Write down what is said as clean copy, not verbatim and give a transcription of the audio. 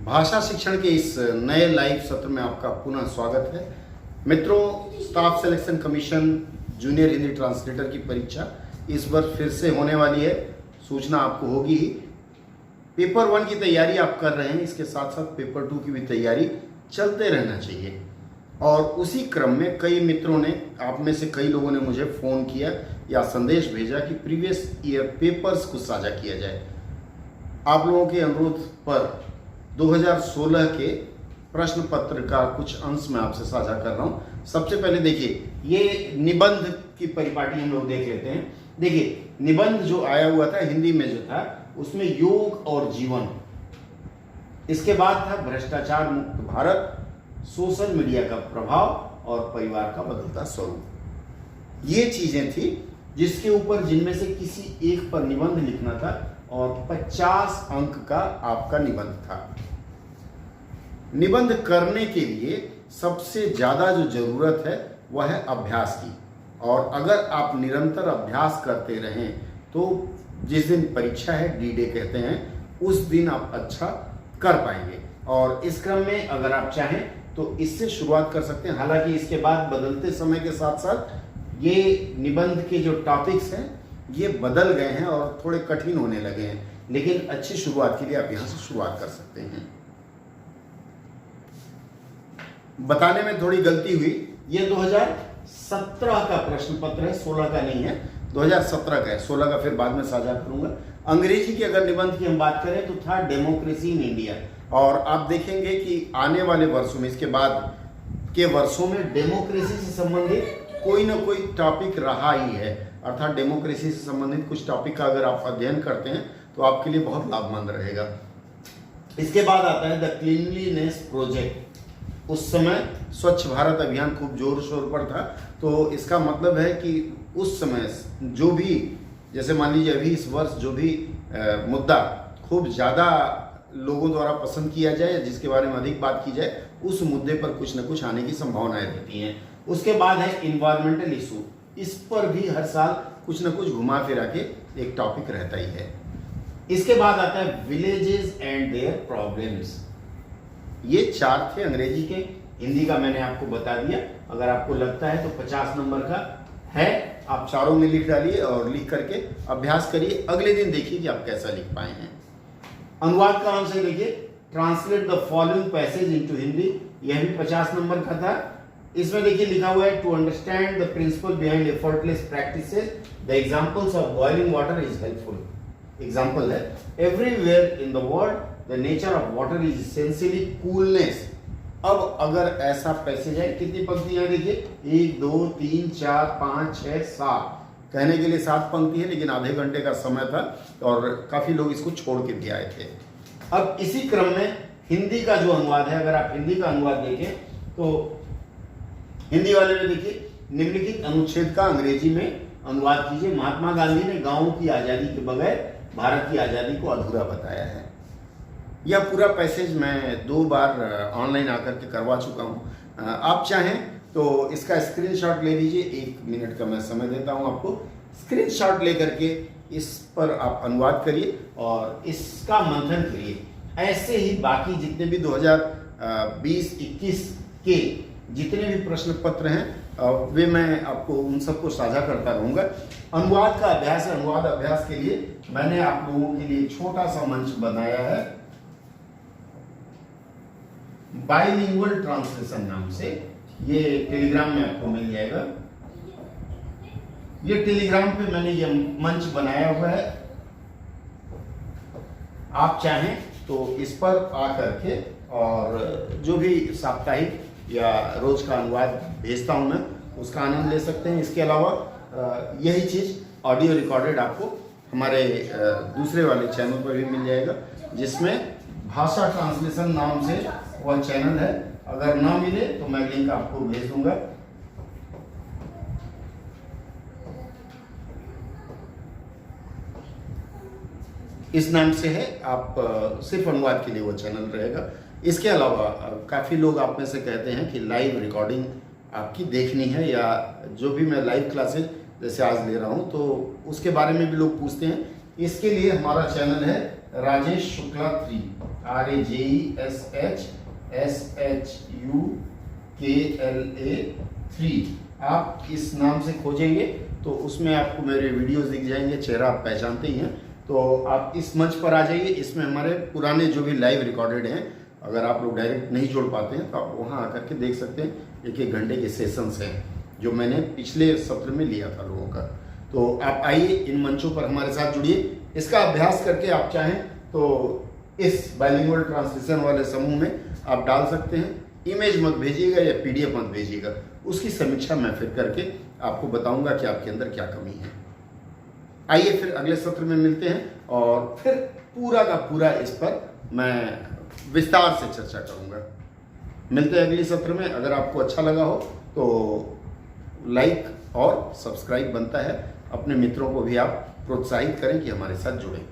भाषा शिक्षण के इस नए लाइव सत्र में आपका पुनः स्वागत है। मित्रों, staff selection commission junior Hindi translator की परीक्षा इस बार फिर से होने वाली है। सूचना आपको होगी ही। पेपर 1 की तैयारी आप कर रहे हैं, इसके साथ साथ पेपर 2 की भी तैयारी चलते रहना चाहिए। और उसी क्रम में कई मित्रों ने, आप में से कई लोगों ने मुझे फ़ोन किया या संदेश भेजा कि प्रीवियस ईयर पेपर्स को साझा किया जाए। आप लोगों के अनुरोध पर 2016 के प्रश्न पत्र का कुछ अंश मैं आपसे साझा कर रहा हूं। सबसे पहले देखिए, ये निबंध की परिपाटी हम लोग देख लेते हैं। देखिए, निबंध जो आया हुआ था हिंदी में जो था, उसमें योग और जीवन, इसके बाद था भ्रष्टाचार मुक्त भारत, सोशल मीडिया का प्रभाव और परिवार का बदलता स्वरूप। ये चीजें थी जिसके ऊपर, जिनमें से किसी एक पर निबंध लिखना था और 50 अंक का आपका निबंध था। निबंध करने के लिए सबसे ज्यादा जो जरूरत है वह है अभ्यास की। और अगर आप निरंतर अभ्यास करते रहें तो जिस दिन परीक्षा है, डी डे कहते हैं, उस दिन आप अच्छा कर पाएंगे। और इस क्रम में अगर आप चाहें तो इससे शुरुआत कर सकते हैं। हालांकि इसके बाद बदलते समय के साथ साथ ये निबंध के जो टॉपिक्स हैं ये बदल गए हैं और थोड़े कठिन होने लगे हैं, लेकिन अच्छी शुरुआत के लिए आप यहां से शुरुआत कर सकते हैं। बताने में थोड़ी गलती हुई, ये 2017 का प्रश्न पत्र है, 16 का नहीं है, 2017 का है। 16 का फिर बाद में साझा करूंगा। अंग्रेजी की अगर निबंध की हम बात करें तो था डेमोक्रेसी इन इंडिया। और आप देखेंगे कि आने वाले वर्षों में, इसके बाद के वर्षों में डेमोक्रेसी से संबंधित कोई ना कोई टॉपिक रहा ही है। अर्थात डेमोक्रेसी से संबंधित कुछ टॉपिक का अगर आप अध्ययन करते हैं तो आपके लिए बहुत लाभमंद रहेगा। इसके बाद आता है द क्लीनलीनेस प्रोजेक्ट। उस समय स्वच्छ भारत अभियान खूब जोर शोर पर था, तो इसका मतलब है कि उस समय जो भी, जैसे मान लीजिए अभी इस वर्ष जो भी मुद्दा खूब ज़्यादा लोगों द्वारा पसंद किया जाए, जिसके बारे में अधिक बात की जाए, उस मुद्दे पर कुछ न कुछ आने की संभावनाएं रहती हैं। उसके बाद है इन्वायरमेंटल इशू। इस पर भी हर साल कुछ न कुछ घुमा फिरा के एक टॉपिक रहता ही है। इसके बाद आता है विलेजेस एंड देयर प्रॉब्लम्स। ये 4 थे अंग्रेजी के। हिंदी का मैंने आपको बता दिया। अगर आपको लगता है तो 50 नंबर का है, आप चारों में लिख डालिए और लिख करके अभ्यास करिए। अगले दिन देखिए कि आप कैसा लिख पाए हैं। अनुवाद का अंश है, देखिए, translate the following passage into Hindi. यह भी 50 नंबर का था। इसमें देखिए लिखा हुआ है, to understand the principle behind effortless practices the examples of boiling water is helpful. Example है, everywhere in the world the nature of water is essentially coolness. अब अगर ऐसा पैसेज है, कितनी पंक्तियां देखिए, 1 2 3 4 5 6 7, कहने के लिए 7 पंक्ति है, लेकिन आधे घंटे का समय था और काफी लोग इसको छोड़ के भी आए थे। अब इसी क्रम में हिंदी का जो अनुवाद है, अगर आप हिंदी का अनुवाद देखें तो हिंदी वाले में देखिए, निम्नलिखित अनुच्छेद का अंग्रेजी में अनुवाद कीजिए। महात्मा गांधी ने गांवों की आजादी के बगैर भारत की आजादी को अधूरा बताया है। यह पूरा पैसेज मैं 2 बार ऑनलाइन आकर के करवा चुका हूं। आप चाहें तो इसका स्क्रीनशॉट ले लीजिए। 1 मिनट का मैं समय देता हूं आपको। स्क्रीनशॉट लेकर के इस पर आप अनुवाद करिए और इसका मंथन करिए। ऐसे ही बाकी जितने भी 2020-21 के जितने भी प्रश्न पत्र हैं वे मैं आपको उन सबको साझा करता रहूंगा। अनुवाद का अभ्यास है। अनुवाद अभ्यास के लिए मैंने आप लोगों के लिए छोटा सा मंच बनाया है, बाइलिंगुअल ट्रांसलेशन नाम से। ये टेलीग्राम में आपको मिल जाएगा। ये टेलीग्राम पे मैंने ये मंच बनाया हुआ है। आप चाहें तो इस पर आकर के और जो भी साप्ताहिक या रोज का अनुवाद भेजता हूं मैं, उसका आनंद ले सकते हैं। इसके अलावा यही चीज ऑडियो रिकॉर्डेड आपको हमारे दूसरे वाले चैनल पर भी मिल जाएगा, जिसमें भाषा ट्रांसलेशन नाम से वह चैनल है। अगर ना मिले तो मैं लिंक आपको भेज दूंगा। इस नाम से है, आप सिर्फ अनुवाद के लिए वो चैनल रहेगा। इसके अलावा काफ़ी लोग आप में से कहते हैं कि लाइव रिकॉर्डिंग आपकी देखनी है, या जो भी मैं लाइव क्लासेज जैसे आज ले रहा हूं, तो उसके बारे में भी लोग पूछते हैं इसके लिए हमारा चैनल है राजेश शुक्ला 3, RAJESHSHUKLA 3। आप इस नाम से खोजेंगे तो उसमें आपको मेरे वीडियोस दिख जाएंगे, चेहरा आप पहचानते ही हैं। तो आप इस मंच पर आ जाइए, इसमें हमारे पुराने जो भी लाइव रिकॉर्डेड हैं, अगर आप लोग डायरेक्ट नहीं जोड़ पाते हैं तो आप वहाँ आकर के देख सकते हैं। 1-1 घंटे के सेशंस हैं जो मैंने पिछले सत्र में लिया था लोगों का। तो आप आइए, इन मंचों पर हमारे साथ जुड़िए। इसका अभ्यास करके आप चाहें तो इस बाइलिंगुअल ट्रांसलेशन वाले समूह में आप डाल सकते हैं। इमेज मत भेजिएगा या PDF मत भेजिएगा, उसकी समीक्षा मैं फिर करके आपको बताऊंगा कि आपके अंदर क्या कमी है। आइए फिर अगले सत्र में मिलते हैं और फिर पूरा का पूरा इस पर मैं विस्तार से चर्चा करूंगा। मिलते हैं अगले सत्र में। अगर आपको अच्छा लगा हो तो लाइक और सब्सक्राइब बनता है। अपने मित्रों को भी आप प्रोत्साहित करें कि हमारे साथ जुड़ें।